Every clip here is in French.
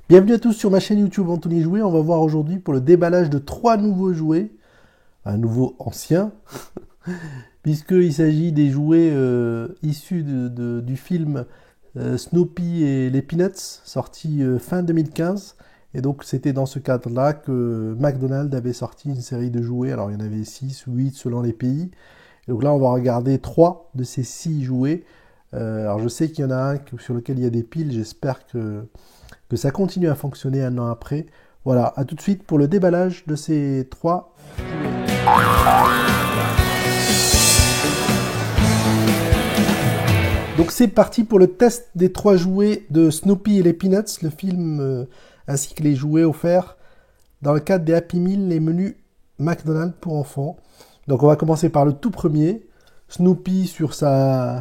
Bienvenue à tous sur ma chaîne YouTube Anthony Jouet. On va voir aujourd'hui pour le déballage de 3 nouveaux jouets, un nouveau ancien, puisqu'il s'agit des jouets issus du film Snoopy et les Peanuts, sorti fin 2015. Et donc c'était dans ce cadre-là que McDonald's avait sorti une série de jouets. Alors il y en avait 6 ou 8 selon les pays. Et donc là on va regarder 3 de ces 6 jouets. Alors je sais qu'il y en a un sur lequel il y a des piles, j'espère que ça continue à fonctionner un an après. Voilà, à tout de suite pour le déballage de ces 3 jouets. Donc c'est parti pour le test des 3 jouets de Snoopy et les Peanuts, le film ainsi que les jouets offerts dans le cadre des Happy Meal, les menus McDonald's pour enfants. Donc on va commencer par le tout premier, Snoopy sur sa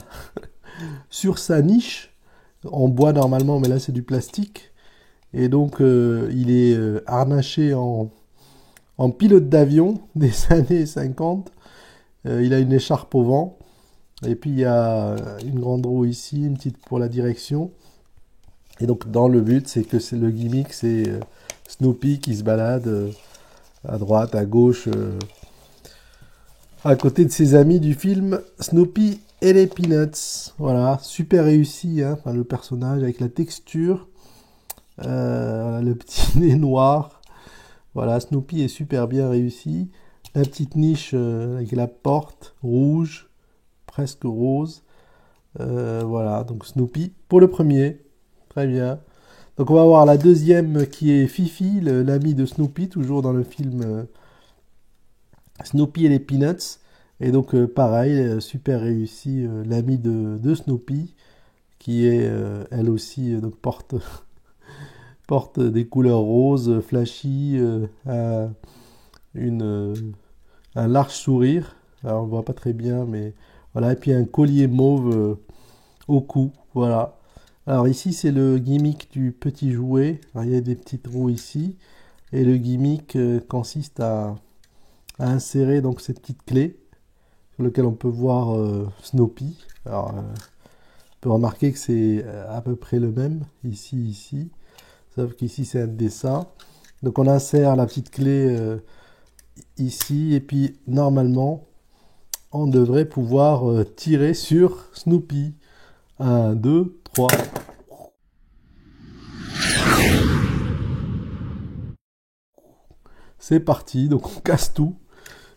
niche, en bois normalement, mais là c'est du plastique. Et donc il est harnaché en pilote d'avion des années 50. Il a une écharpe au vent. Et puis il y a une grande roue ici, une petite pour la direction. Et donc dans le but, c'est que c'est le gimmick, c'est Snoopy qui se balade à droite, à gauche, à côté de ses amis du film Snoopy et les Peanuts. Voilà, super réussi, hein, enfin, le personnage avec la texture, le petit nez noir. Voilà, Snoopy est super bien réussi. La petite niche avec la porte rouge, presque rose. Voilà, donc Snoopy pour le premier. Très bien. Donc on va voir la deuxième qui est Fifi, l'ami de Snoopy, toujours dans le film Snoopy et les Peanuts. Et donc pareil, super réussi, l'ami de Snoopy, qui est elle aussi, donc porte des couleurs roses, flashy, une, un large sourire. Alors on ne voit pas très bien, mais voilà. Et puis un collier mauve au cou. Voilà. Alors ici c'est le gimmick du petit jouet. Alors, il y a des petites roues ici. Et le gimmick consiste à insérer donc cette petite clé sur laquelle on peut voir Snoopy. Alors on peut remarquer que c'est à peu près le même ici. Sauf qu'ici c'est un dessin. Donc on insère la petite clé ici et puis normalement on devrait pouvoir tirer sur Snoopy. 1, 2, 3. C'est parti, donc on casse tout.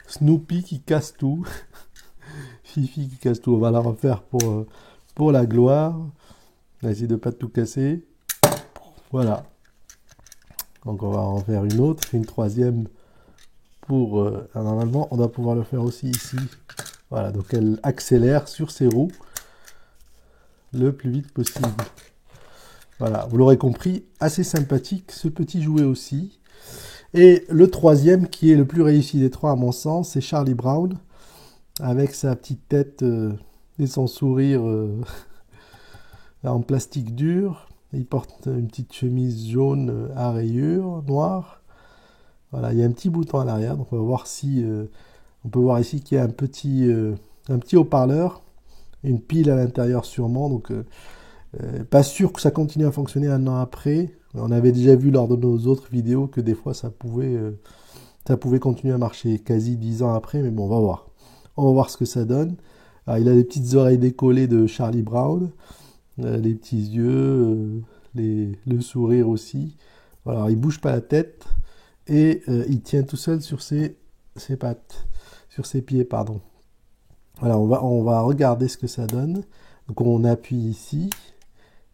Snoopy qui casse tout. Fifi qui casse tout. On va la refaire pour la gloire. On va essayer de ne pas tout casser. Voilà. Donc on va en faire une autre, une troisième pour... normalement, on doit pouvoir le faire aussi ici. Voilà, donc elle accélère sur ses roues le plus vite possible. Voilà, vous l'aurez compris, assez sympathique ce petit jouet aussi. Et le troisième, qui est le plus réussi des trois à mon sens, c'est Charlie Brown, avec sa petite tête et son sourire en plastique dur. Il porte une petite chemise jaune à rayures noires. Voilà, il y a un petit bouton à l'arrière, donc on va voir si... on peut voir ici qu'il y a un petit haut-parleur, une pile à l'intérieur sûrement, donc pas sûr que ça continue à fonctionner un an après. On avait déjà vu lors de nos autres vidéos que des fois ça pouvait continuer à marcher quasi 10 ans après, mais bon, on va voir. On va voir ce que ça donne. Alors, il a les petites oreilles décollées de Charlie Brown, les petits yeux, le sourire aussi. Voilà, alors, il bouge pas la tête et il tient tout seul sur ses pattes, sur ses pieds, pardon. Voilà, on va regarder ce que ça donne. Donc on appuie ici.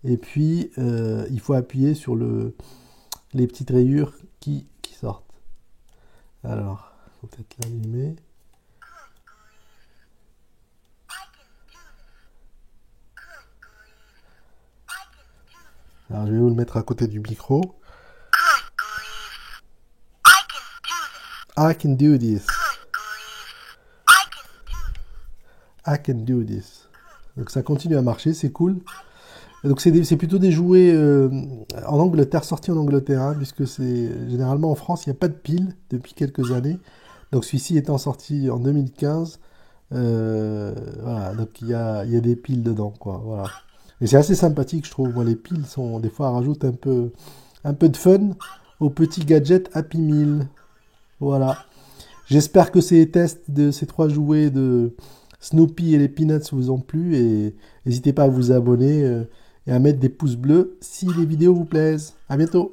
Et puis, il faut appuyer sur les petites rayures qui sortent. Alors, il faut peut-être l'allumer. Alors, je vais vous le mettre à côté du micro. I can do this. I can do this. Donc ça continue à marcher, c'est cool. Et donc c'est plutôt des jouets en Angleterre, sortis en Angleterre, hein, puisque c'est généralement en France, il n'y a pas de piles depuis quelques années. Donc celui-ci étant sorti en 2015, voilà, donc il y a des piles dedans, quoi. Voilà. Et c'est assez sympathique, je trouve. Moi, les piles sont des fois rajoutent un peu, un peu de fun au petit gadget Happy Meal. Voilà. J'espère que ces tests de ces 3 jouets de Snoopy et les Peanuts vous ont plu et n'hésitez pas à vous abonner et à mettre des pouces bleus si les vidéos vous plaisent. À bientôt.